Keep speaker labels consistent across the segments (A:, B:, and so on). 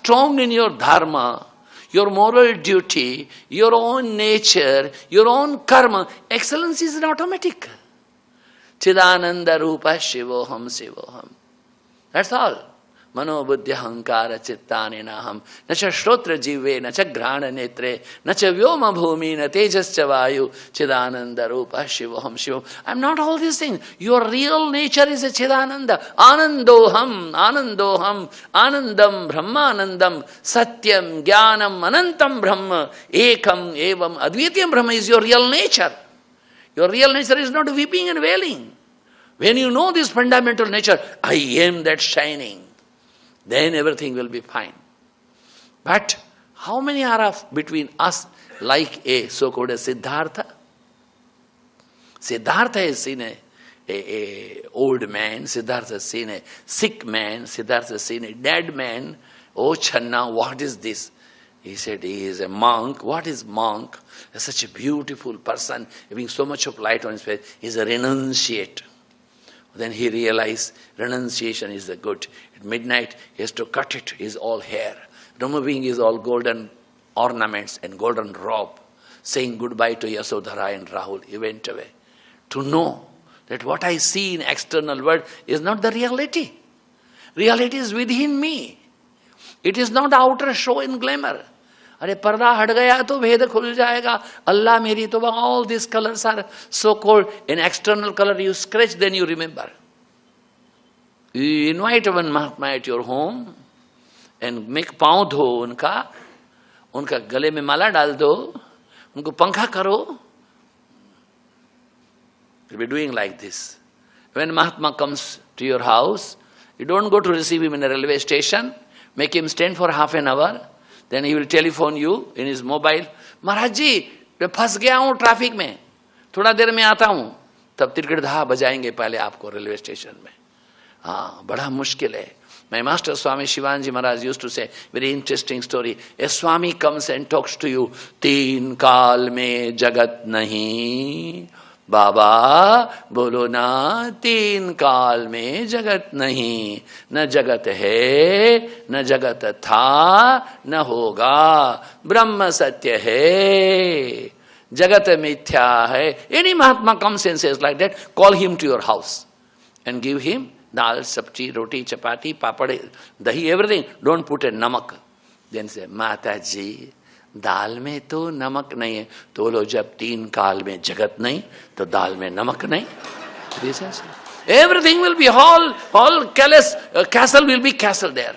A: strong in your dharma, your moral duty, your own nature, your own karma, excellence is automatic. Chidananda Rupa Shivoham Shivoham. That's all. Mano buddhya hankara chittani naham. Nacha shrotra jive, nacha grana netre, nacha vyoma bhumi, na tejascha vayu, chidananda rupa shivoham shivoham. I'm not all these things. Your real nature is a chidananda. Anandoham, anandoham, anandam, brahmanandam, satyam, jnanam, anantam brahma, ekam, evam, advityam brahma is your real nature. Your real nature is not weeping and wailing. When you know this fundamental nature, I am that shining, then everything will be fine. But how many are between us like a so-called Siddhartha? Siddhartha has seen a old man, Siddhartha has seen a sick man, Siddhartha has seen a dead man. Oh Channa, what is this? He said, he is a monk. What is monk? Such a beautiful person, having so much of light on his face. He is a renunciate. Then he realized renunciation is the good. At midnight, he has to cut it, his all hair, removing his all golden ornaments and golden robe, saying goodbye to Yasodhara and Rahul. He went away. To know that what I see in external world is not the reality. Reality is within me. It is not outer show and glamour. अरे पर्दा हट गया तो भेद खुल जाएगा. Allah मेरी तो all these colors are so called in external color. You scratch, then you remember. You invite one Mahatma at your home and make पाँव धो उनका गले में माला डाल दो, उनको पंखा करो. You'll be doing like this. When Mahatma comes to your house, you don't go to receive him in a railway station. Make him stand for half an hour. Then he will telephone you in his mobile. महाराज जी, मैं फंस गया हूँ traffic में, थोड़ा देर में आता हूँ. तब त्रिकटधा बजाएंगे पहले आपको रेलवे स्टेशन में. हाँ, बड़ा मुश्किल है. My master Swami Shivanji Maharaj used to say, very interesting story. A Swami comes and talks to you. तीन काल में जगत नहीं. बाबा बोलो ना, तीन काल में जगत नहीं. न जगत है, न जगत था, न होगा. ब्रह्म सत्य है, जगत मिथ्या है. Any Mahatma comes and says like that, call him to your house and give him dal, sabji, roti, chapati, papad, dahi, everything. Don't put a namak. Then say, Mataji, दाल में तो नमक नहीं है. तो बोलो जब तीन काल में जगत नहीं तो दाल में नमक नहीं. Everything will be all castle will be castle there.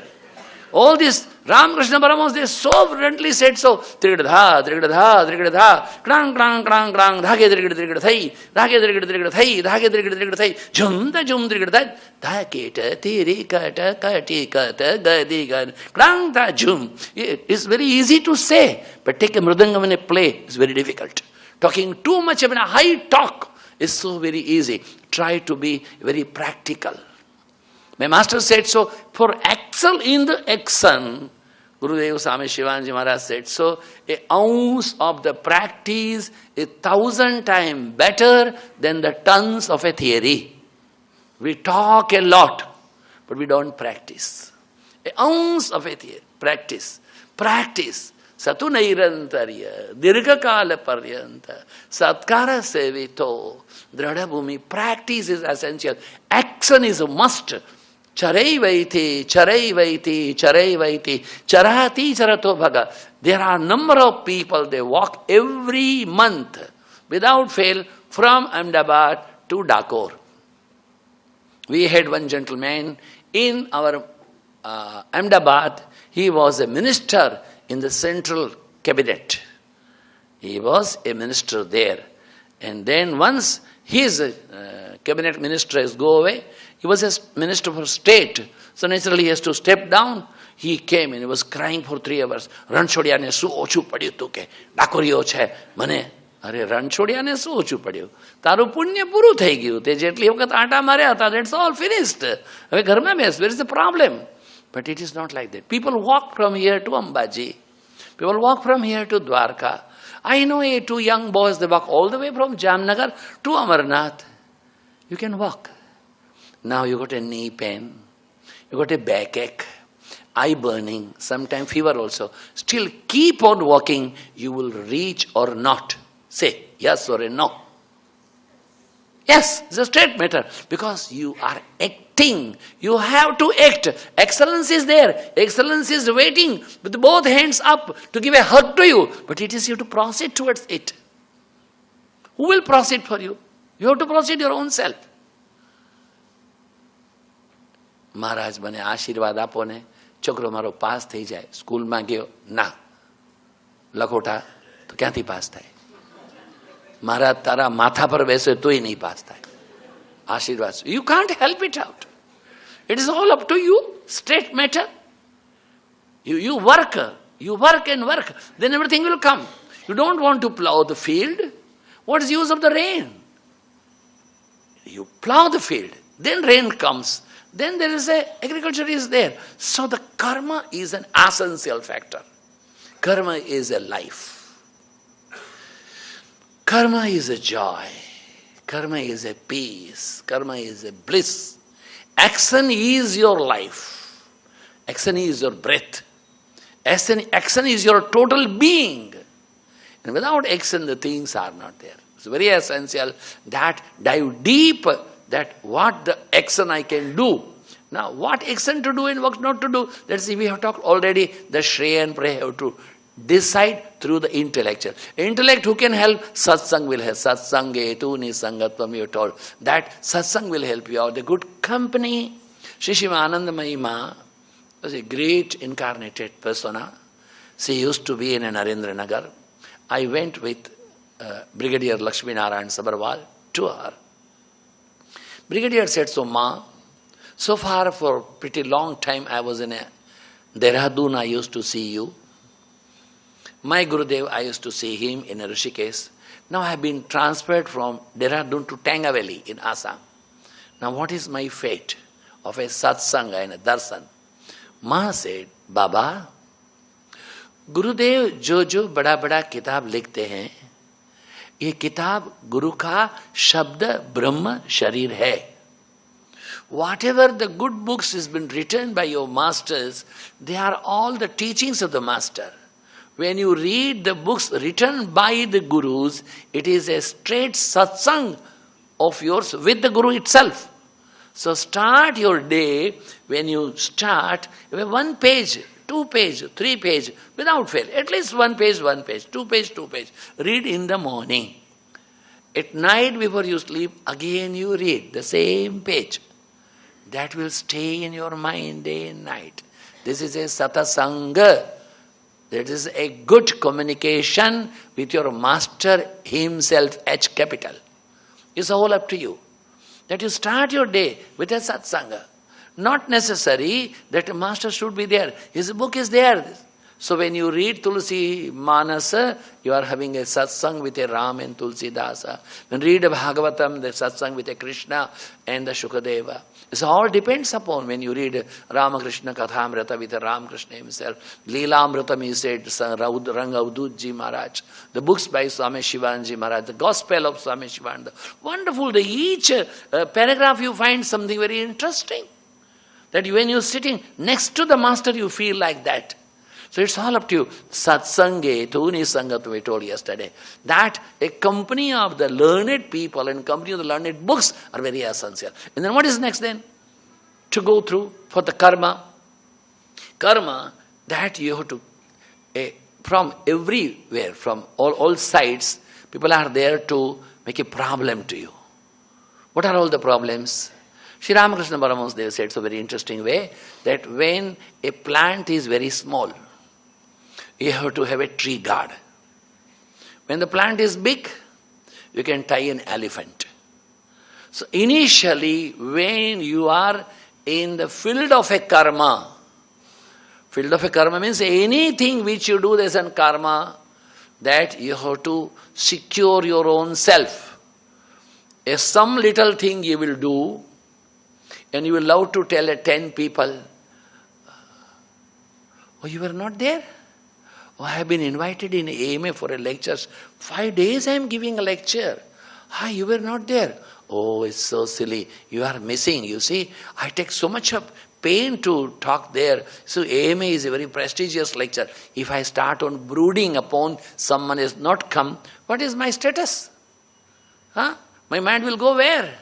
A: All this Ramakrishna Paramahamsa, they so brilliantly said so. Trigdha, trigdha, trigdha, krang, krang, krang, krang, dhage trigd trigd thai, dhage trigd trigd thai, dhage trigd trigd thai, jum trigd thai, dhaketa, tiri kata, kati kata, gadi gad, krang tha jum. It's very easy to say, but take a mridangam and a play, it's very difficult. Talking too much of a high talk is so very easy. Try to be very practical. My master said so, for excel in the action, Gurudev Swami Shivanji Maharaj said so, an ounce of the practice is 1,000 times better than the tons of a theory. We talk a lot, but we don't practice. An ounce of a theory, practice. Satu nairantarya, dirghakala paryanta, satkara sevito, dhrada bhumi. Practice is essential. Action is a must. Charai vaiti, charahati charato bhaga. There are a number of people, they walk every month without fail from Ahmedabad to Dakor. We had one gentleman in our Ahmedabad. He was a minister in the central cabinet. He was a minister there. And then once his cabinet ministers go away, he was a minister for state. So naturally he has to step down. He came and he was crying for 3 hours. Ranchodia ne su ochu padyu tu ke. Dakoriyo chhe. Mane, are Ranchodia ne su ochu padyu. Taru punya puru thai gyu. Te jetli vakat aata marya tha. That's all finished. હવે ઘરમાં બેસ. Where is the problem? But it is not like that. People walk from here to Ambaji. People walk from here to Dwarka. I know 2 young boys, they walk all the way from Jamnagar to Amarnath. You can walk. Now you got a knee pain, you got a backache, eye burning, sometimes fever also. Still keep on walking, you will reach or not. Say yes or a no. Yes, it's a straight matter. Because you are acting. You have to act. Excellence is there. Excellence is waiting with both hands up to give a hug to you. But it is you to proceed towards it. Who will proceed for you? You have to proceed your own self. Maharaj મને આશીર્વાદ આપો ને છોકરો મારો pass થઈ જાય. સ્કૂલમાં ગયો ના લખોટા તો ક્યાંથી પાસ થાય? મહારાજ તારા માથા પર બેસે તોય નહીં પાસ થાય. આશીર્વાદ. You can't help it out. It is all up to you. Straight matter. You work. You work and work. Then everything will come. You don't want to plow the field. What is the use of the rain? You plow the field. Then rain comes. Then there is agriculture is there. So the karma is an essential factor. Karma is a life. Karma is a joy. Karma is a peace. Karma is a bliss. Action is your life. Action is your breath. Action is your total being. And without action, the things are not there. It's very essential that dive deep that what the action I can do. Now, what action to do and what not to do, let's see, we have talked already, the Shreya and Preya have to decide through the intellectual. Intellect, who can help? Satsang will help. Satsange tu nisangatvam, you told. That satsang will help you out. The good company. Shishima Anandamayi Ma was a great incarnated persona. She used to be in Narendra Nagar. I went with Brigadier Lakshmi Narayan Sabharwal to her. Brigadier said, so Ma, so far for pretty long time I was in Dehradun, I used to see you. My Gurudev, I used to see him in Rishikesh. Now I have been transferred from Dehradun to Tangaveli in Assam. Now what is my fate of a satsanga and a darshan? Ma said, Baba, Gurudev जो बड़ा बड़ा किताब लिखते हैं, ये किताब गुरु का शब्द ब्रह्म शरीर है. Whatever the good books has been written by your masters, they are all the teachings of the master. When you read the books written by the gurus, it is a straight satsang of yours with the guru itself. So start your day, when you start, 1 page, 2 page, 3 page, without fail. At least 1 page, 2 page, 2 page. Read in the morning. At night before you sleep, again you read the same page. That will stay in your mind day and night. This is a satasanga. That is a good communication with your master himself, H capital. It's all up to you. That you start your day with a satsanga. Not necessary that a master should be there. His book is there. So when you read Tulsi Manasa, you are having a satsang with a Ram and Tulsi Dasa. When you read a Bhagavatam, the satsang with a Krishna and the Shukadeva. It all depends upon when you read Ramakrishna Kathamrita with a Ramakrishna himself. Leelamritam he said, Rangaudutji Maharaj. The books by Swami Shivanji Maharaj. The Gospel of Swami Shivananda. Wonderful. Each paragraph you find something very interesting. That when you're sitting next to the master, you feel like that. So it's all up to you. Satsange, Tuni Sangat, we told yesterday. That a company of the learned people and company of the learned books are very essential. And then what is next then? To go through for the karma. Karma, that you have to, from everywhere, from all sides, people are there to make a problem to you. What are all the problems? Sri Ramakrishna Paramahansa said so very interesting way that when a plant is very small, you have to have a tree guard. When the plant is big, you can tie an elephant. So initially, when you are in the field of a karma means anything which you do, there is a karma that you have to secure your own self. If some little thing you will do, and you will love to tell 10 people, oh, you were not there? Oh, I have been invited in AMA for a lecture. 5 days I am giving a lecture. Ah, you were not there. Oh, it's so silly. You are missing. You see, I take so much of pain to talk there. So AMA is a very prestigious lecture. If I start on brooding upon someone has not come, what is my status? Huh? My mind will go where?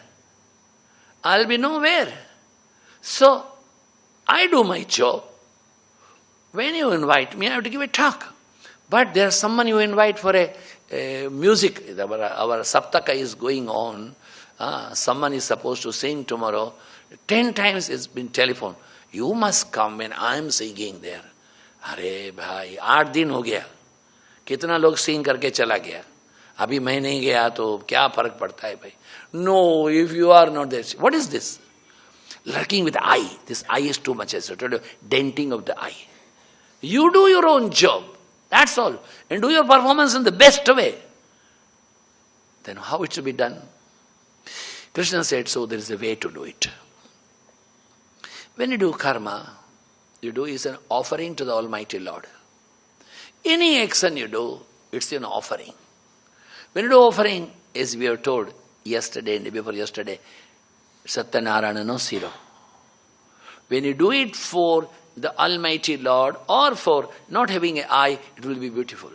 A: I'll be nowhere. So, I do my job. When you invite me, I have to give a talk. But there's someone you invite for a music. Our Saptaka is going on. Someone is supposed to sing tomorrow. 10 times it's been telephoned. You must come when I am singing there. अरे भाई 8 दिन हो गया, कितना लोग sing करके चला गया, अभी मैं नहीं गया तो क्या फर्क पड़ता है भाई. No, if you are not there. What is this? Lurking with the eye. This eye is too much. As I told you, denting of the eye. You do your own job. That's all. And do your performance in the best way. Then how it should be done? Krishna said, so there is a way to do it. When you do karma, you do is an offering to the Almighty Lord. Any action you do, it's an offering. When you do offering, as we are told yesterday and before yesterday, Satyanarayana no zero. When you do it for the Almighty Lord or for not having an eye, it will be beautiful.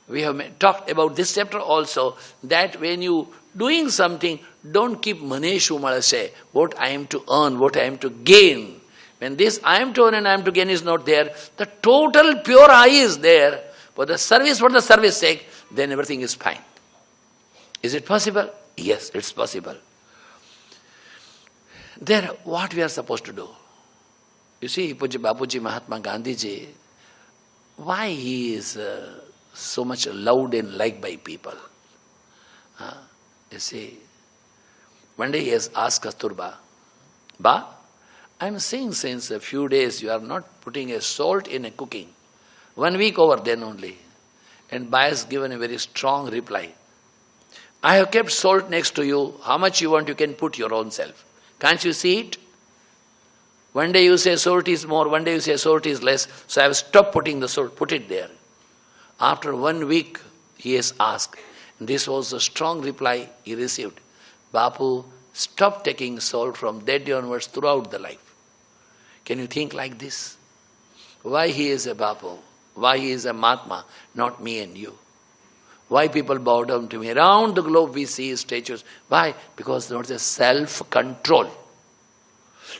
A: We have talked about this chapter also, that when you doing something, don't keep maneshu malase, what I am to earn, what I am to gain. When this I am to earn and I am to gain is not there, the total pure eye is there, for the service sake, then everything is fine. Is it possible? Yes, it's possible. There, what we are supposed to do? You see, Puja Bapuji Mahatma Gandhi ji, why he is so much loved and liked by people? You see, one day he has asked Kasturba, Ba, I am seeing since a few days you are not putting a salt in a cooking. 1 week over then only. And Ba has given a very strong reply. I have kept salt next to you. How much you want, you can put your own self. Can't you see it? One day you say salt is more, one day you say salt is less. So I have stopped putting the salt, put it there. After 1 week, he has asked. And this was the strong reply he received. Bapu, stop taking salt from that day onwards throughout the life. Can you think like this? Why he is a Bapu? Why he is a Mahatma, not me and you? Why people bow down to me? Around the globe we see statues. Why? Because there is a self-control.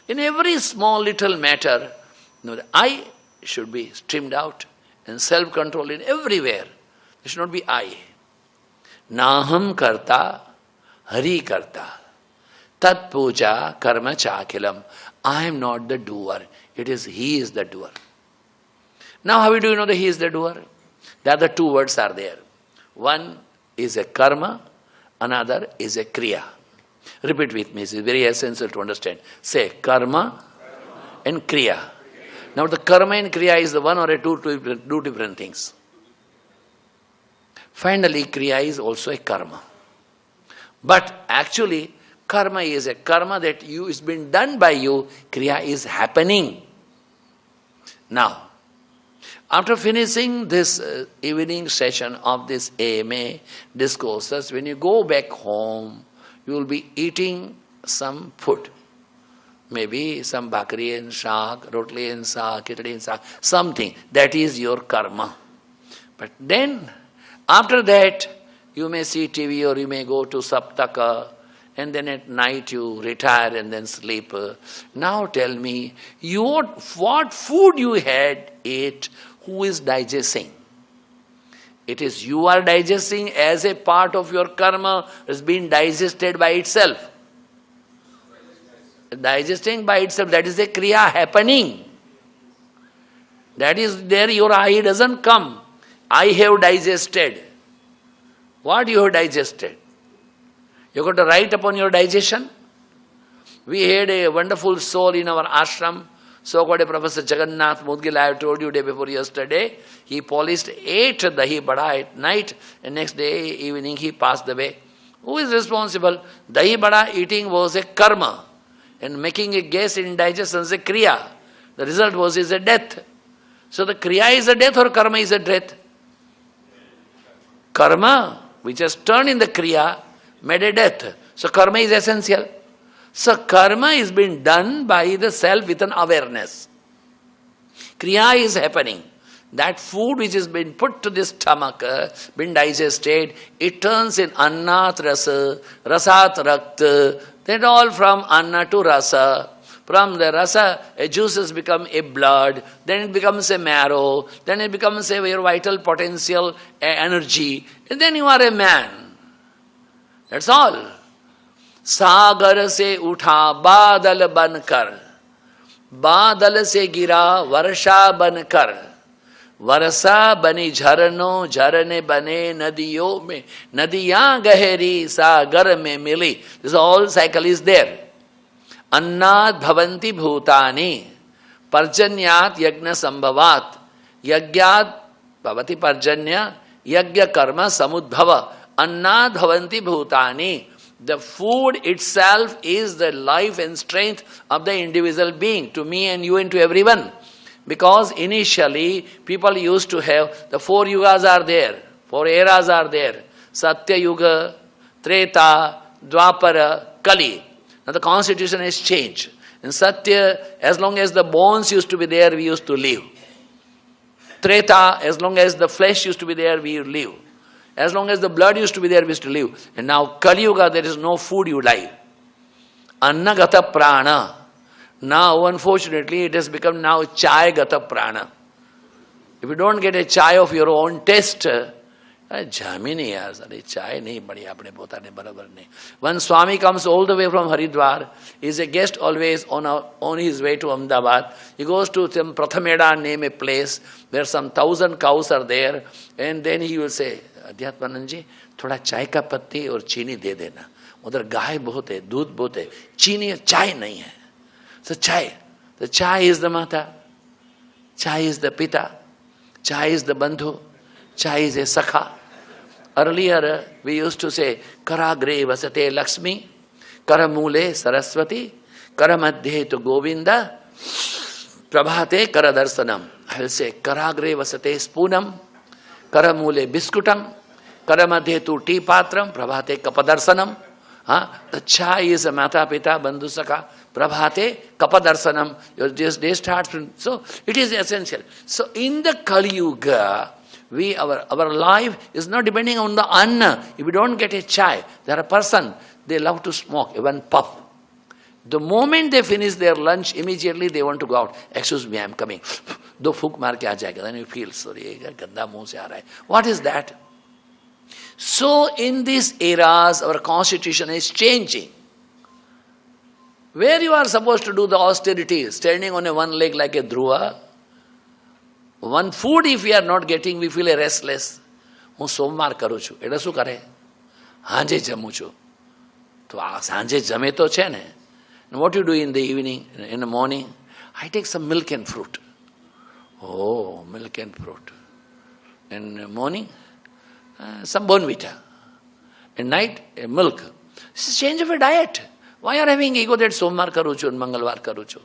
A: In every small little matter, the I should be streamed out, and self-control in everywhere. It should not be I. Naham karta, hari karta. Tat puja karma chakilam. I am not the doer. It is he is the doer. Now how do you know that he is the doer? The other two words are there. One is a karma, another is a kriya. Repeat with me, it is very essential to understand. Say karma and kriya. Now the karma and kriya is the one or two different things. Finally, kriya is also a karma. But actually, karma is a karma that is been done by you, kriya is happening. Now, after finishing this evening session of this AMA discourses, when you go back home, you will be eating some food. Maybe some bhakri and shak, rotli and shak, khichdi and shak, something. That is your karma. But then, after that, you may see TV or you may go to saptaka, and then at night you retire and then sleep. Now tell me, what food you had ate, who is digesting? It is you are digesting as a part of your karma is being digested by itself. Digesting by itself, that is a kriya happening. That is there your I doesn't come. I have digested. What you have digested? You got to write upon your digestion. We had a wonderful soul in our ashram. So-called Professor Jagannath Mudgil, I have told you day before yesterday, he polished 8 dahi bada at night, and next day evening he passed away. Who is responsible? Dahi bada eating was a karma, and making a gas in digestion is a kriya. The result is a death. So the kriya is a death or karma is a death? Karma, which has turned in the kriya, made a death. So karma is essential. So karma is being done by the self with an awareness. Kriya is happening. That food which has been put to the stomach, been digested, it turns in annat rasa, rasat rakta, then all from anna to rasa. From the rasa, a juices become a blood, then it becomes a marrow, then it becomes a your vital potential energy, and then you are a man. That's all. सागर से उठा बादल बनकर, बादल से गिरा वर्षा बनकर, वर्षा बनी झरनों, झरने बने नदियों में, नदियां गहरी सागर में मिली. This all cycle is there. अन्नात् भवन्ति भूतानि, पर्जन्यात् यज्ञ संभवात्, यज्ञात् भवति पर्जन्य, यज्ञ कर्म समुद्भव, अन्नात् भवन्ति भूतानि. The food itself is the life and strength of the individual being, to me and you and to everyone. Because initially, people used to have, the 4 yugas are there, 4 eras are there. Satya Yuga, Treta, Dwapara, Kali. Now the constitution has changed. In Satya, as long as the bones used to be there, we used to live. Treta, as long as the flesh used to be there, we live. As long as the blood used to be there, we used to live. And now Kali Yuga, there is no food, you die. Annagata prana. Now, unfortunately, it has become now chai gata prana. If you don't get a chai of your own taste, jami nahi yaar, sare chai nahi badi apne potane barabar nahi. When Swami comes all the way from Haridwar, he is a guest always on his way to Ahmedabad. He goes to some Prathameda, name a place where some 1,000 cows are there, and then he will say, Adhyatmanandaji, थोड़ा चाय का पत्ती और चीनी दे देना. उधर गाय बहुत है, दूध बहुत है, चीनी चाय नहीं है. So chai, the chai is the mata, chai is the pita, chai is the bandhu, chai is a sakha. Earlier we used to say, karagre vasate Lakshmi, karamule Saraswati, karamadhe tu Govinda, prabhate karadarsanam. I will say, karagre vasate spunam, karamule biskutam, karamadhe tu tea patram, prabhate kapadarsanam. The chai is a mata, pita, bandhu, sakha. Prabhate kapadarsanam. Your day starts. So it is essential. So in the Kali Yuga, our life is not depending on the anna. If you don't get a chai, there are a person, they love to smoke, even puff. The moment they finish their lunch, immediately they want to go out. Excuse me, I am coming. Do fuk maar ke aa jayega. Then you feel, sorry, ganda muh se aa raha hai. What is that? So in these eras, our constitution is changing. Where you are supposed to do the austerity, standing on a one leg like a dhruva. One food if we are not getting, we feel restless. હું સોમવાર કરું છું એટલે શું કરે હાંજે જમું છું તો આ સાંજે જમે તો છે ને. And what you do in the evening, in the morning? I take some milk and fruit. Oh, milk and fruit. In the morning, some bonvita. At night, milk. It's a change of a diet. Why are having ego that Somvar karu chu and Mangalvar karu chu?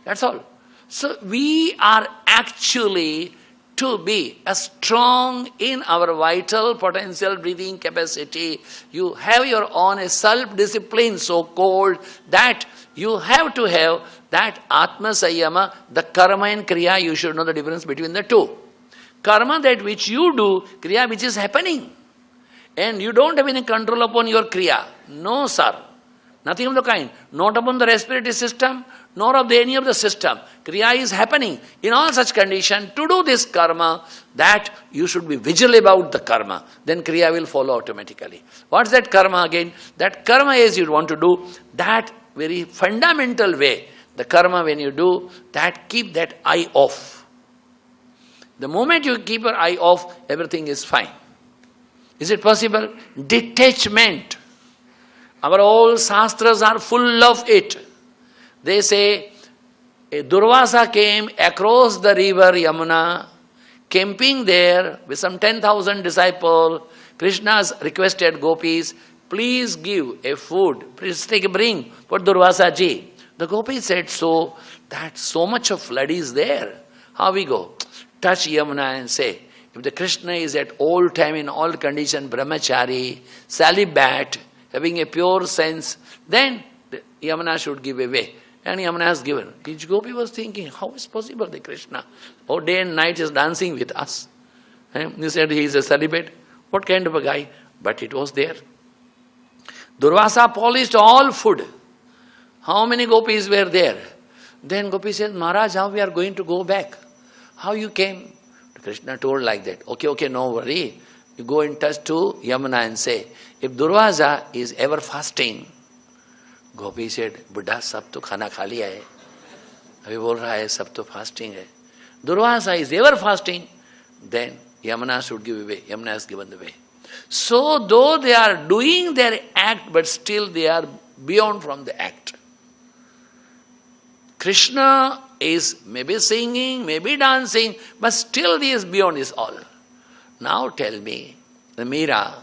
A: That's all. So we are actually to be strong in our vital potential breathing capacity. You have your own self-discipline, so-called, that you have to have that Atma Sanyama, the karma and kriya. You should know the difference between the two. Karma, that which you do, kriya which is happening. And you don't have any control upon your kriya. No, sir. Nothing of the kind. Not upon the respiratory system, nor of any of the system. Kriya is happening. In all such condition, to do this karma, that you should be vigilant about the karma. Then kriya will follow automatically. What's that karma again? That karma is you want to do that very fundamental way. The karma when you do, that keep that eye off. The moment you keep your eye off, everything is fine. Is it possible? Detachment. Our old Shastras are full of it. They say, Durvasa came across the river Yamuna, camping there with some 10,000 disciples. Krishna's requested gopis, please give a food. Please take a bring for Durvasa ji. The gopis said, so that so much of flood is there. How we go? Touch Yamuna and say, if the Krishna is at all time in all condition brahmachari, celibate, having a pure sense, then Yamuna should give away. And Yamuna has given. Each gopi was thinking, how is possible that Krishna, day and night is dancing with us? And he said he is a celibate. What kind of a guy? But it was there. Durvasa polished all food. How many gopis were there? Then Gopi said, Maharaj, how we are going to go back? How you came? Krishna told like that. Okay, no worry. You go in touch to Yamuna and say, if Durvasa is ever fasting, Gopi said, Buddha, sab to khana kha liya hai. Abhi bol raha hai, sab to fasting hai. Durvasa is ever fasting, then Yamuna should give away. Yamuna has given the way. So, though they are doing their act, but still they are beyond from the act. Krishna is maybe singing, maybe dancing, but still he is beyond this all. Now tell me, the Meera,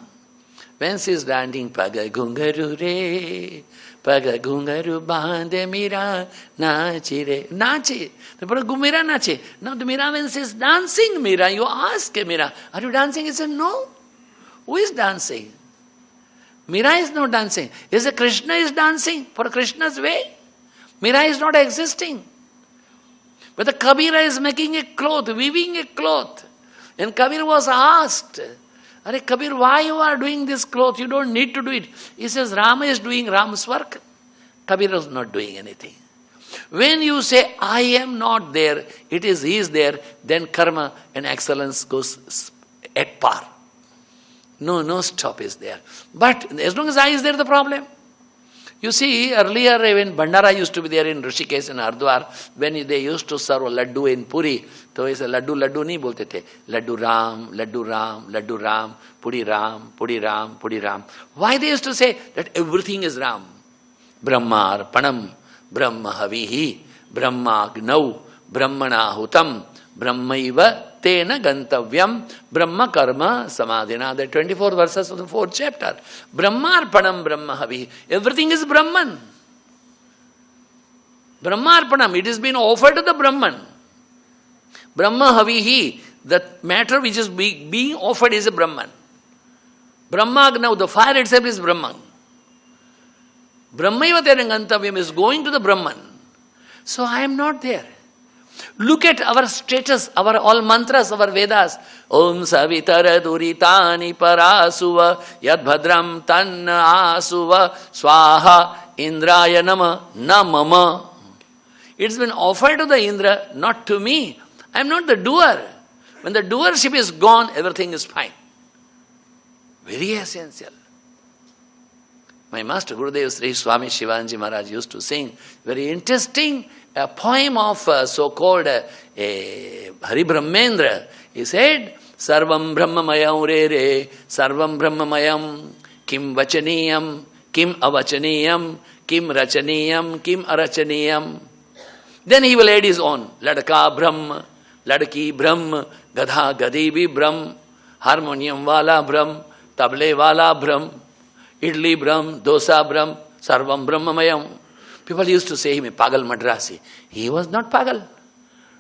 A: when she is dancing, Paga gungaru re, Paga gungaru bande Meera, nachi re, nachi. The Meera nachi. Now the Meera, when she is dancing, Meera, you ask Meera, are you dancing? He said, no. Who is dancing? Meera is not dancing. Is it Krishna is dancing for Krishna's way? Meera is not existing. But the Kabira is making a cloth, weaving a cloth. And Kabir was asked, Are Kabir, why you are doing this cloth? You don't need to do it. He says, Rama is doing Ram's work. Kabir is not doing anything. When you say, I am not there, it is he is there, then karma and excellence goes at par. No stop is there. But as long as I is there, the problem. You see, earlier when Bhandara used to be there in Rishikesh and Hardwar, when they used to serve laddu in Puri, so he said, laddu nahi bolte the. Laddu Ram, laddu Ram, laddu Ram, Puri Ram, Puri Ram, Puri Ram. Why they used to say that everything is Ram? Brahma Arpanam, Brahma Havihi, Brahma Agnau, Brahmana Hutam, Brahmaiva Tena Gantavyam, Brahma Karma Samadhina. The 24 verses of the 4th chapter. Brahma Arpanam, Brahma Havi. Everything is Brahman. Brahma Arpanam, it has been offered to the Brahman. Brahma Havihi, the matter which is being offered is a Brahman. Brahma Agnav, the fire itself is Brahman. Brahmaiva Tena Gantavyam is going to the Brahman. So I am not there. Look at our status, our all mantras, our Vedas. Om Savitara Duritani Parasuva Yad Bhadram Tanna Asuva Swaha Indraya Nama Namama. It's been offered to the Indra, not to me. I am not the doer. When the doership is gone, everything is fine. Very essential. My master Gurudev Sri Swami Shivanji Maharaj used to sing very interesting a poem of so-called Hari Brahmendra. He said, Sarvam Brahmamayam re re, Sarvam Brahmamayam, Kim Vachaniyam, Kim Avachaniyam, Kim Rachaniyam, Kim Arachaniyam. Then he will add his own. Ladka Brahm, Ladki Brahm, Gadha Gadi bhi Brahm, Harmonium wala Brahm, Table wala Brahm, Idli Brahm, Dosa Brahm, Sarvam Brahmamayam. People used to say him a Pagal Madrasi. He was not Pagal.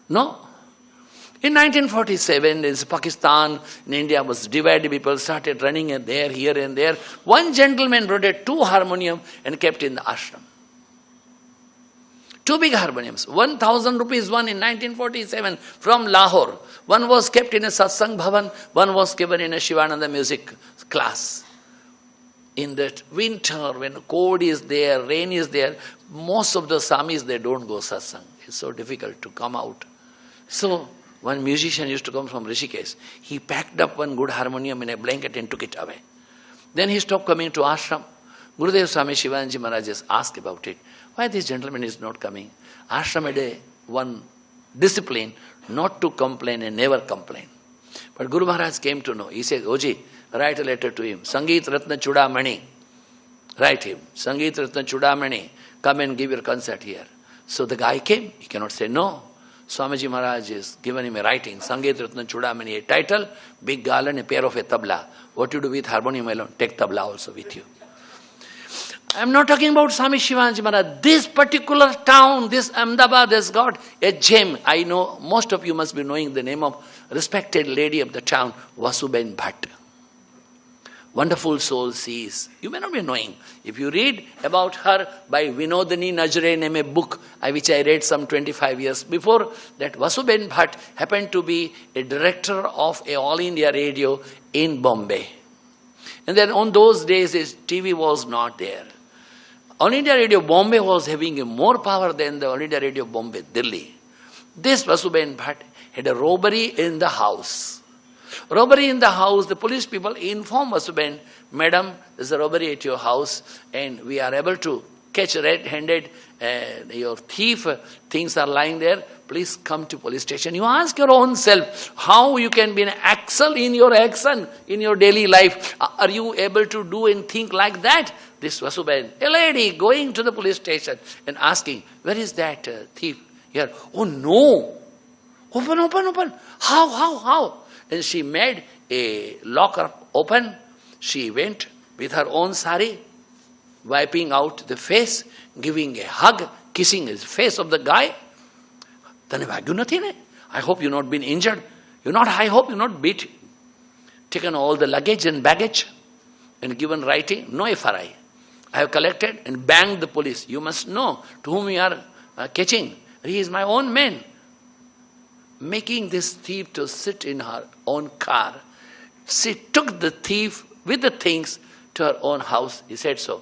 A: No. In 1947, in Pakistan, in India was divided. People started running there, here and there. One gentleman brought 2 harmonium and kept in the ashram. 2 big harmoniums. 1,000 rupees one in 1947 from Lahore. One was kept in a satsang bhavan. One was given in a Shivananda music class. In that winter, when cold is there, rain is there, most of the Swamis, they don't go satsang. It's so difficult to come out. So, one musician used to come from Rishikesh. He packed up one good harmonium in a blanket and took it away. Then he stopped coming to ashram. Gurudev Swami Shivanji Maharaj just asked about it. Why this gentleman is not coming? Ashram had one discipline not to complain and never complain. But Guru Maharaj came to know. He said, Oji, write a letter to him. Sangeet Ratna Chudamani. Write him. Sangeet Ratna Chudamani. Come and give your concert here. So the guy came. He cannot say no. Swamiji Maharaj has given him a writing. Sangeet Ratna Chudamani. A title, big garland, a pair of a tabla. What you do with harmonium alone? Take tabla also with you. I am not talking about Swami Shivanji Maharaj. This particular town, this Ahmedabad has got a gem. I know most of you must be knowing the name of respected lady of the town, Vasuben Bhatt. wonderful soul she is. You may not be knowing. If you read about her by Vinodini Najre, name a book which I read some 25 years before, that Vasuben Bhatt happened to be a director of a All India radio in Bombay. And then on those days, TV was not there. All India Radio Bombay was having more power than the All India Radio Bombay, Delhi. This Vasuben Bhatt had a robbery in the house. Robbery in the house, the police people inform Vasuben, Madam, there's a robbery at your house and we are able to catch red-handed, your thief, things are lying there, please come to police station. You ask your own self, how you can be an excel in your action, in your daily life. Are you able to do and think like that? This Vasuben, a lady going to the police station and asking, where is that thief? Here, oh no, open. How? And she made a locker open. She went with her own sari, wiping out the face, giving a hug, kissing his face of the guy. I hope you've not been injured. I hope you're not beat. Taken all the luggage and baggage and given writing, no FRI. I have collected and banged the police. You must know to whom you are catching. He is my own man. Making this thief to sit in her own car. She took the thief with the things to her own house. He said so.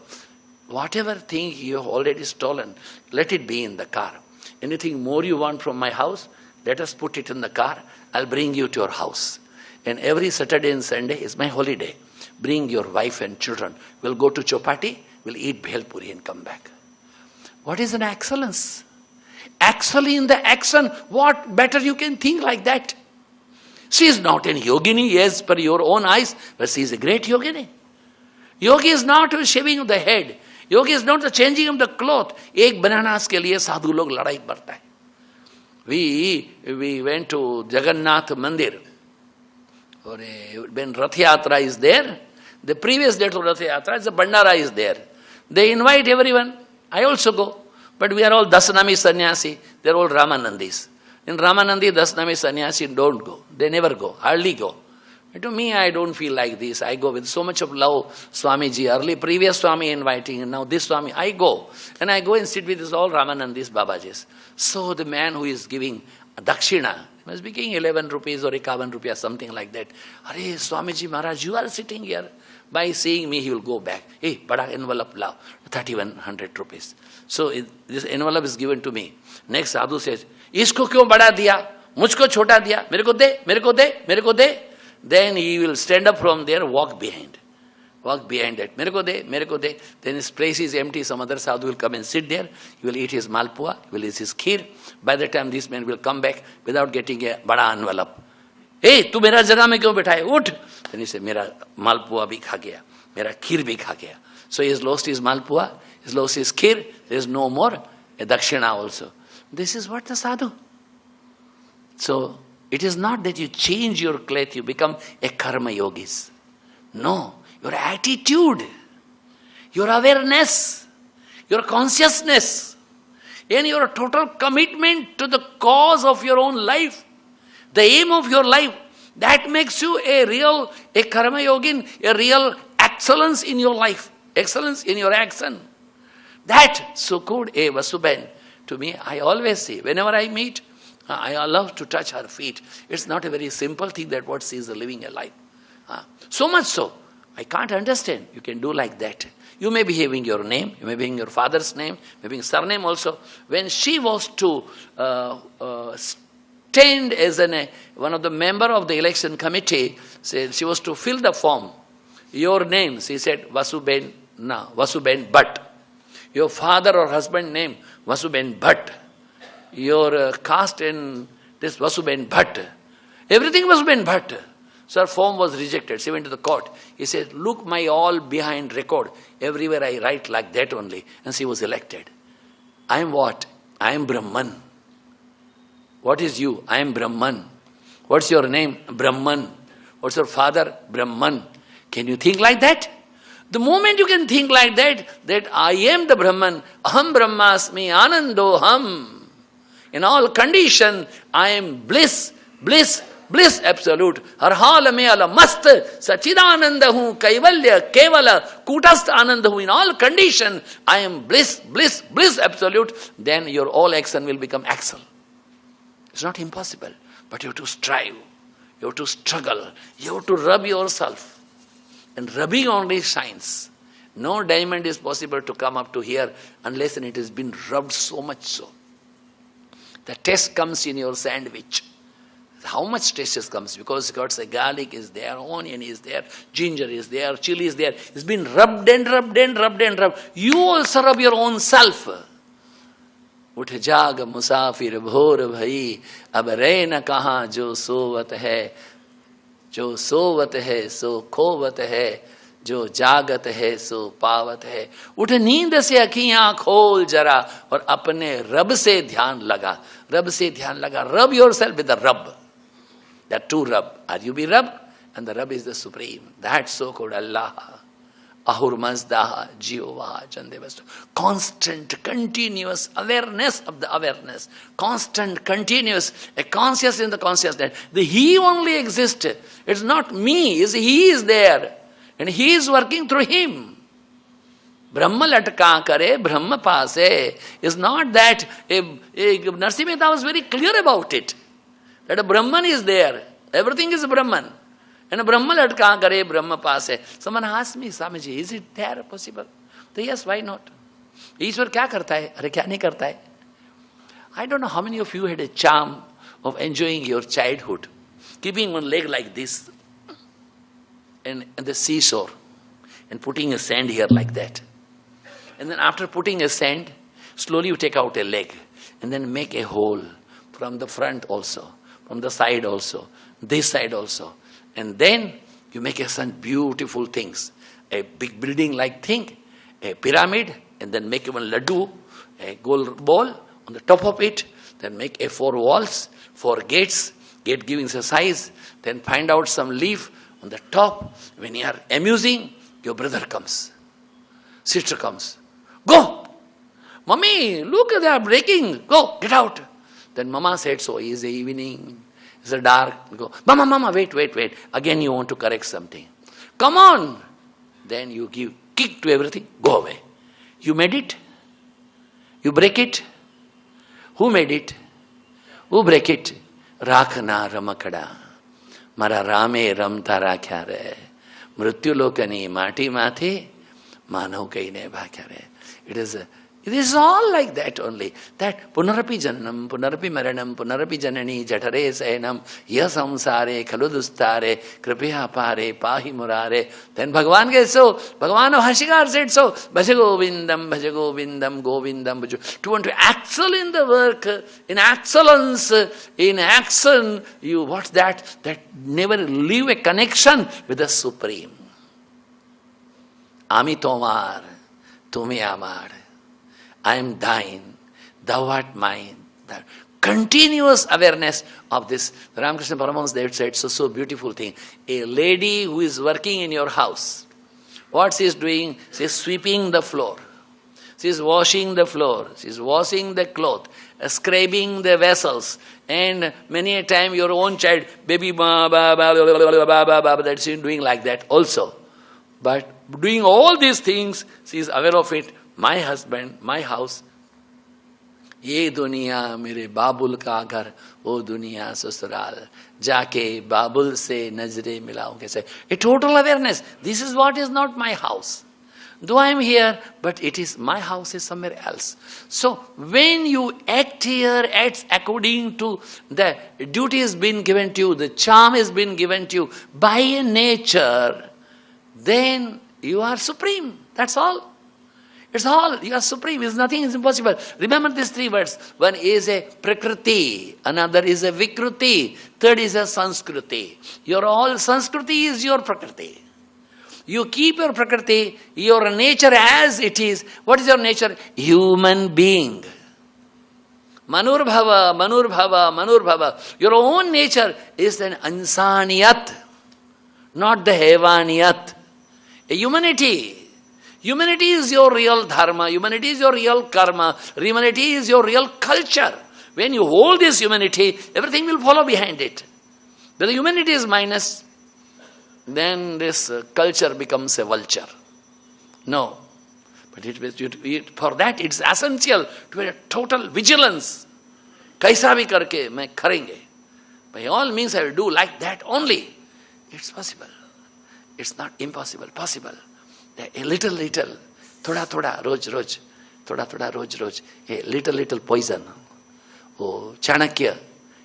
A: Whatever thing you have already stolen, let it be in the car. Anything more you want from my house, let us put it in the car. I'll bring you to your house. And every Saturday and Sunday is my holiday. Bring your wife and children. We'll go to Chopati, we'll eat bhel puri and come back. What is an excellence? Actually in the action, what better you can think like that? She is not an yogini, yes, per your own eyes, but she is a great yogini. Yogi is not shaving of the head. Yogi is not the changing of the cloth. Ek bananas ke liye sadhu log ladai karta hai. We went to Jagannath Mandir. When Rath Yatra is there, the previous day to Rath Yatra, the Bandara is there. They invite everyone. I also go. But we are all Dasanami Sannyasi. They are all Ramanandis. In Ramanandi, Dasanami Sannyasi don't go. They never go, hardly go. And to me, I don't feel like this. I go with so much of love. Swamiji, early previous Swami inviting, and now this Swami, I go. And I go and sit with this all Ramanandis, Babajis. So the man who is giving Dakshina, he must be giving 11 rupees or 51 rupees, something like that. Arey, Swamiji Maharaj, you are sitting here. By seeing me, he will go back. Hey, bada envelope lao, 3100 rupees. So this envelope is given to me. Next sadhu says, isko kyun bada diya? Mujhko chota diya? Mere ko de. Then he will stand up from there, walk behind that. Mere ko de. Then his place is empty. Some other sadhu will come and sit there. He will eat his malpua, he will eat his kheer. By the time this man will come back without getting a bada envelope. Hey, tu mera jagah mein kyun baitha hai? Ut! Then he said, mera malpua bhi kha gaya, mera kheer bhi kha gaya. So he has lost his malpua, he has lost his kheer, there is no more a dakshina also. This is what the sadhu. So it is not that you change your cloth, you become a karma yogis. No, your attitude, your awareness, your consciousness, and your total commitment to the cause of your own life, the aim of your life, that makes you a karma yogin, a real excellence in your life, excellence in your action. That so good a Vasuben. To me, I always say, whenever I meet, I love to touch her feet. It's not a very simple thing that what she is living a life. So much so, I can't understand. You can do like that. You may be having your name, you may be having your father's name, maybe surname also. When she was to stand as one of the member of the election committee, said she was to fill the form. Your name, she said, Vasuben Bhatt. Your father or husband name, Vasuben Bhatt. Your caste and this Vasuben Bhatt. Everything Vasuben Bhatt. So her form was rejected. She went to the court. He said, look my all behind record. Everywhere I write like that only. And she was elected. I am what? I am Brahman. What is you? I am Brahman. What's your name? Brahman. What's your father? Brahman. Can you think like that? The moment you can think like that I am the Brahman, aham brahmasmi anandoham. In all condition, I am bliss, bliss absolute. Har hal mein ala mast, sachidananda hu, kaivalya, kevala, kutast ananda hu. In all condition, I am bliss, bliss, bliss absolute. Then your all action will become axle. It's not impossible, but you have to strive. You have to struggle. You have to rub yourself. And rubbing only shines. No diamond is possible to come up to here unless it has been rubbed so much so. The taste comes in your sandwich. How much taste comes? Because God says garlic is there, onion is there, ginger is there, chili is there. It's been rubbed and rubbed and rubbed and rubbed. You also rub your own self. उठ जाग मुसाफिर भोर भई अब रे न कहाँ जो सोवत है सो खोवत है जो जागत है सो पावत है उठ नींद से अखियां खोल जरा और अपने रब से ध्यान लगा rub yourself with the rub. There are two rub. Are you be rubbed? And the rub is the supreme. That so called Allah. Ahur mazdaha, Jehovah, Jandevasta. Constant, continuous awareness of the awareness. Constant, continuous, a conscious in the consciousness. The He only exists. It's not me, He is there. And He is working through Him. Brahma latka kare, Brahma paase. It's not that, Narsi Mehta was very clear about it. That a Brahman is there. Everything is Brahman. And a Brahma latka kare, Brahma paase. Someone asked me, Swamiji, is it there possible? So yes, why not? Ishwar kya karta hai? Arre kya nahi karta hai? I don't know how many of you had a charm of enjoying your childhood. Keeping one leg like this and the seesaw and putting a sand here like that. And then after putting a sand, slowly you take out a leg and then make a hole from the front also, from the side also, this side also. And then you make some beautiful things. A big building like thing, a pyramid, and then make one laddu, a gold ball on the top of it, then make a 4 walls, 4 gates, gate giving a size, then find out some leaf on the top. When you are amusing, your brother comes, sister comes. Go! Mommy, look, they are breaking. Go, get out. Then mama said, so is the evening, it's a dark. Go, mama, wait. Again you want to correct something. Come on. Then you give kick to everything, go away. You made it? You break it? Who made it? Who break it? Rakhna ramakada. Mara rame ramta rakhya re. Mrityu lokani mati mati. Manav kaine bhakya re. It is all like that only. That punarapi jananam, punarapi maranam, punarapi janani, jatare sayanam, yasamsare, khaludustare, kripya pare, pahi murare. Then Bhagavan gets so, Bhagavan of Hashikar said so, bhaja govindam, govindam, bhaja. To want to excel in the work, in excellence, in action, you, what's that? That never leave a connection with the Supreme. Ami tomar, tumi amar. I am thine, thou art mine. That continuous awareness of this. Ramakrishna Paramahansa, they said, so beautiful thing. A lady who is working in your house, what she is doing? She is sweeping the floor. She is washing the floor. She is washing the cloth, scraping the vessels. And many a time your own child, baby, that's doing like that also. But doing all these things, she is aware of it. My husband, my house, ye duniya mere babul ka ghar, wo duniya sasural, jaake babul se nazre milaunge. Say, a total awareness. This is what is not my house. Though I am here, but it is, my house is somewhere else. So, when you act here, acts according to the duty has been given to you, the charm has been given to you by nature, then you are supreme. That's all. It's all, you are supreme, nothing is impossible. Remember these 3 words. One is a prakriti, another is a vikruti, third is a sanskriti. Your all sanskriti is your prakriti. You keep your prakriti, your nature as it is. What is your nature? Human being. Manurbhava, manurbhava, manurbhava. Your own nature is an ansaniyat, not the hevaniyat. A humanity. Humanity is your real dharma, humanity is your real karma, humanity is your real culture. When you hold this humanity, everything will follow behind it. When the humanity is minus, then this culture becomes a vulture. No. But for that it's essential to have a total vigilance. Kaisa bhi karke main karenge. By all means I will do like that only. It's possible. It's not impossible, possible. A little, thoda, roj, a little poison. Oh, Chanakya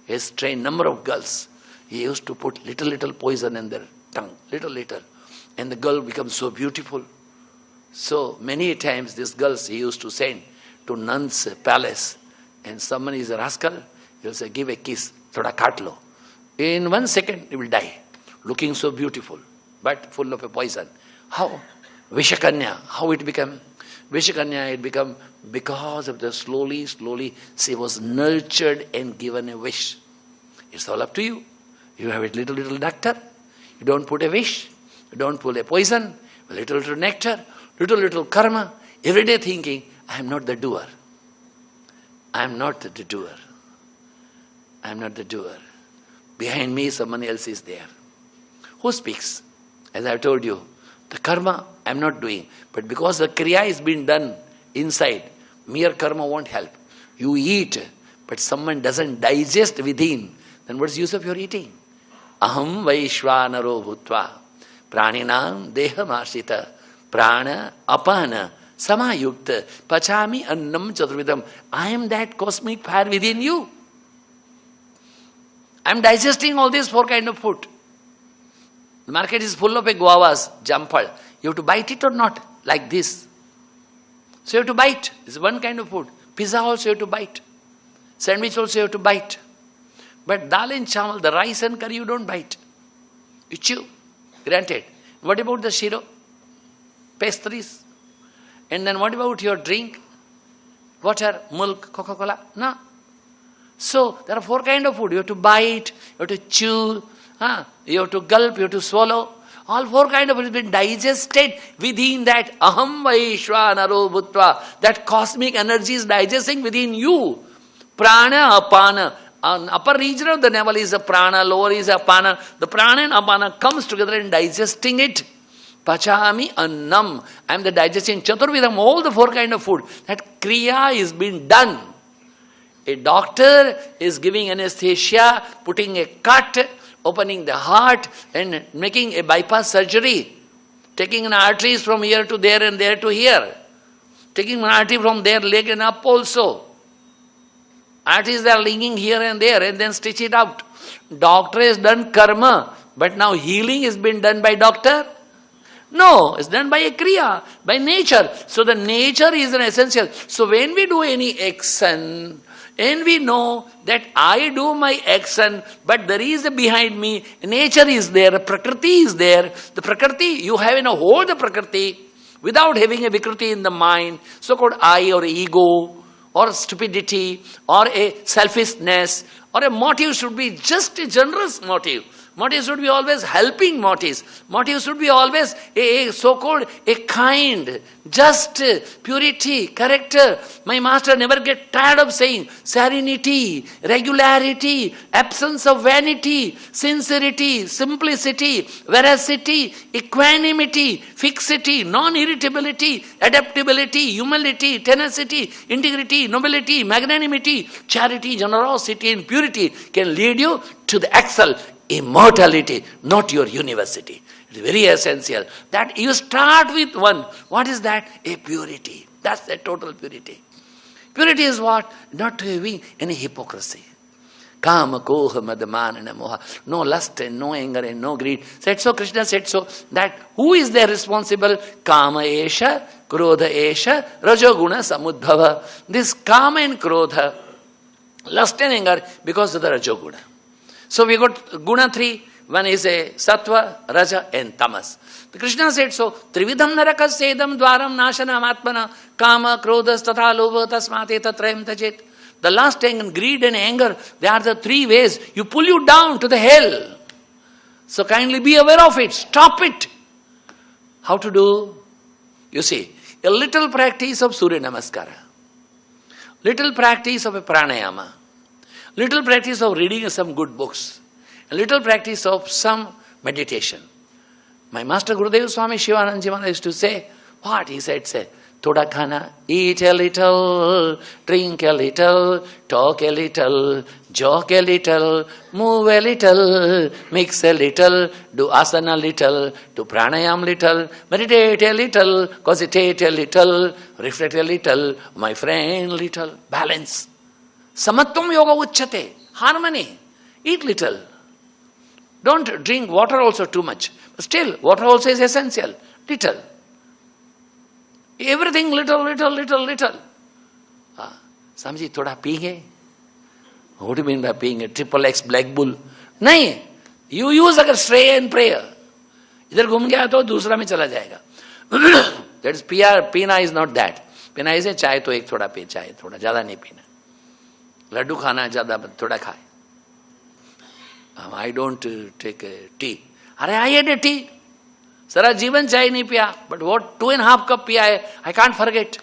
A: has trained number of girls. He used to put little poison in their tongue, little. And the girl becomes so beautiful. So many times these girls he used to send to nuns' palace. And someone is a rascal, he will say, give a kiss, thoda katlo. In 1 second he will die, looking so beautiful, but full of a poison. How? Vishakanya, how it became? Vishakanya, it became because of the slowly, she was nurtured and given a wish. It's all up to you. You have a little nectar. You don't put a wish. You don't put a poison. Little nectar, little karma. Every day thinking, I am not the doer. I am not the doer. I am not the doer. Behind me, someone else is there. Who speaks? As I have told you, the karma I am not doing. But because the kriya is being done inside, mere karma won't help. You eat, but someone doesn't digest within, then what's the use of your eating? Aham vaishvanaro bhutva praninam dehamashita prana apana samayukta pachami annam chaturvidam. I am that cosmic fire within you. I am digesting all these 4 kinds of food. The market is full of a guavas, jampal. You have to bite it or not? Like this. So you have to bite. It's one kind of food. Pizza also you have to bite. Sandwich also you have to bite. But dal and chamal, the rice and curry, you don't bite. You chew. Granted. What about the shiro? Pastries. And then what about your drink? Water, milk, Coca-Cola? No. So there are 4 kinds of food. You have to bite, you have to chew, you have to gulp, you have to swallow. All 4 kinds of food has been digested within that aham vaishvanaro bhutva. That cosmic energy is digesting within you. Prana, apana. Upper region of the navel is a prana, lower is apana. The prana and apana comes together and digesting it. Pachami annam. I am the digesting chaturvidam, all the 4 kinds of food. That kriya is being done. A doctor is giving anesthesia, putting a cut, opening the heart and making a bypass surgery. Taking an arteries from here to there and there to here. Taking an artery from their leg and up also. Arteries are linking here and there and then stitch it out. Doctor has done karma, but now healing is being done by doctor? No, it's done by a kriya, by nature. So the nature is an essential. So when we do any action, and we know that I do my action, but there is a behind me, nature is there, prakriti is there. The prakriti, you have in a whole the prakriti, without having a vikriti in the mind, so-called I or ego, or stupidity, or a selfishness, or a motive should be just a generous motive. Motive should be always helping motives. Motive should be always a so-called a kind, just purity, character. My master never get tired of saying serenity, regularity, absence of vanity, sincerity, simplicity, veracity, equanimity, fixity, non-irritability, adaptability, humility, tenacity, integrity, nobility, magnanimity, charity, generosity and purity can lead you to the excel. Immortality, not your university. It is very essential that you start with one. What is that? A purity. That's the total purity. Purity is what? Not having any hypocrisy. Kama, koha, madman and moha. No lust and no anger and no greed. Said so, Krishna said so. That who is there responsible? Kama esha, krodha esha, rajoguna samudbhava. This kama and krodha, lust and anger, because of the rajoguna. So we got guna 3, one is a sattva, raja and tamas. The Krishna said so, trividham narakas sedam dvaram nashanam atmana kama krodhas tatha lobha tasmate tatrayam tajet. The last anger, greed and anger, they are the 3 ways you pull you down to the hell. So kindly be aware of it, stop it. How to do? You see, a little practice of Surya Namaskara, little practice of a pranayama, little practice of reading some good books, a little practice of some meditation. My master Gurudev Swami Shivanandaji Maharaj used to say, what? He said, Thoda khana, eat a little, drink a little, talk a little, joke a little, move a little, mix a little, do asana little, do pranayam little, meditate a little, cogitate a little, reflect a little, my friend little, balance. Samatvam yoga uchyate, harmony, eat little. Don't drink water also too much. But still, water also is essential, little. Everything little. Swamiji, thoda peenge? What do you mean by peeing? Triple X Black Bull? नहीं, you use अगर stray and prayer. इधर घूम गया तो दूसरा में चला जाएगा. That is पीना is not that. पीना is चाय तो एक थोड़ा पी, चाय थोड़ा, ज़्यादा नहीं पीना. लड्डू खाना ज़्यादा थोड़ा खाए. I don't take tea. अरे I had a tea. सारा जीवन चाय नहीं पिया, but what 2.5 cup पिया है, I can't forget.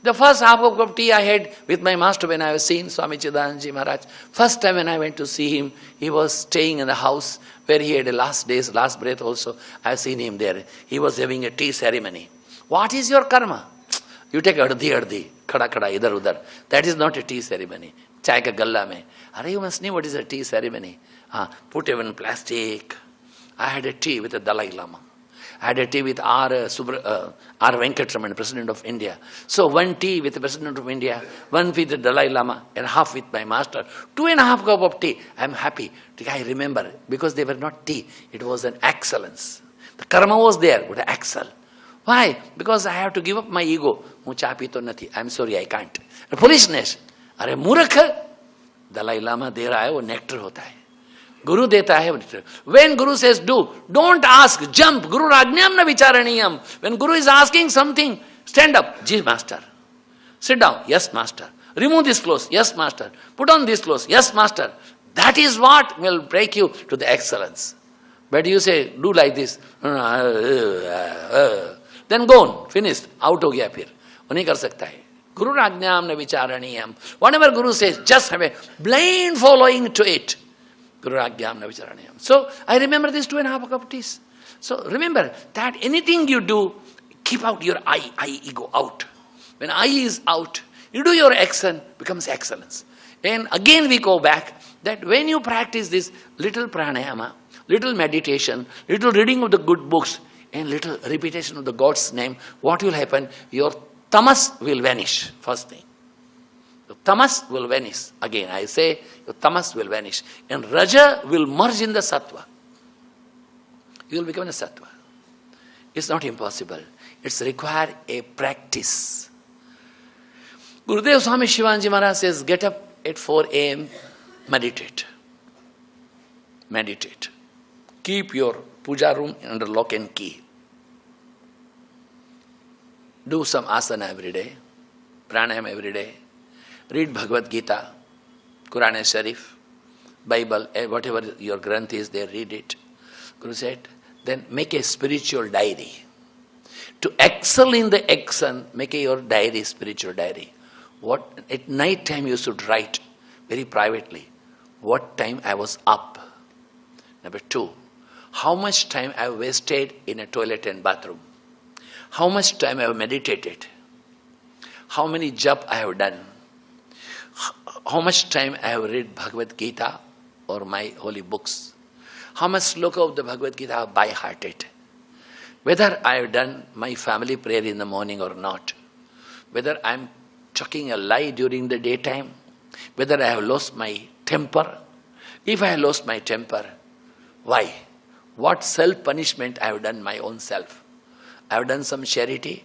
A: The first half of cup tea I had with my master when I was seeing Swami Chidanandaji Maharaj. First time when I went to see him, he was staying in the house where he had a last breath also. I have seen him there. He was having a tea ceremony. What is your karma? You take ardhi, khada, idhar udhar. That is not a tea ceremony. Chai ka galla mein. Are you must know what is a tea ceremony? Put even plastic. I had a tea with the Dalai Lama. I had a tea with R. Venkatraman, President of India. So one tea with the President of India, one with the Dalai Lama, and half with my master. 2.5 cup of tea. I am happy. I remember, because they were not tea. It was an excellence. The karma was there, but excel. Why? Because I have to give up my ego. I am sorry, I can't. Foolishness. Are मूर्ख. Dalai Lama दे रहा है, वो nectar होता है. Guru deta hai. When Guru says do, don't ask, jump. Guru rajnam na vicharaniyam. When Guru is asking something, stand up. Ji master. Sit down. Yes master. Remove this clothes. Yes master. Put on this clothes. Yes master. That is what will break you to the excellence. But you say, do like this. Then go on. Finished. Out ho gaya phir. वो नहीं कर सकता है. Guru rajnam na vicharaniyam. Whatever Guru says, just have a blind following to it. So I remember these 2.5 cup of teas. So remember that anything you do, keep out your I ego out. When I is out, you do your action, becomes excellence. And again we go back that when you practice this little pranayama, little meditation, little reading of the good books, and little repetition of the God's name, what will happen? Your tamas will vanish, first thing. The tamas will vanish. Again, I say, your tamas will vanish. And raja will merge in the sattva. You will become a sattva. It's not impossible. It's require a practice. Gurudev Swami Shivanji Maharaj says, get up at 4 a.m., meditate. Meditate. Keep your puja room under lock and key. Do some asana every day, pranayam every day. Read Bhagavad Gita, Quran Sharif, Bible, whatever your granth is there, read it. Guru said, then make a spiritual diary. To excel in the action, make your diary, spiritual diary. What at night time you should write very privately. What time I was up. Number 2, how much time I wasted in a toilet and bathroom. How much time I have meditated. How many jap I have done. How much time I have read Bhagavad Gita or my holy books. How much sloka of the Bhagavad Gita I have by-hearted. Whether I have done my family prayer in the morning or not. Whether I am chucking a lie during the daytime. Whether I have lost my temper. If I have lost my temper, why? What self-punishment I have done my own self. I have done some charity,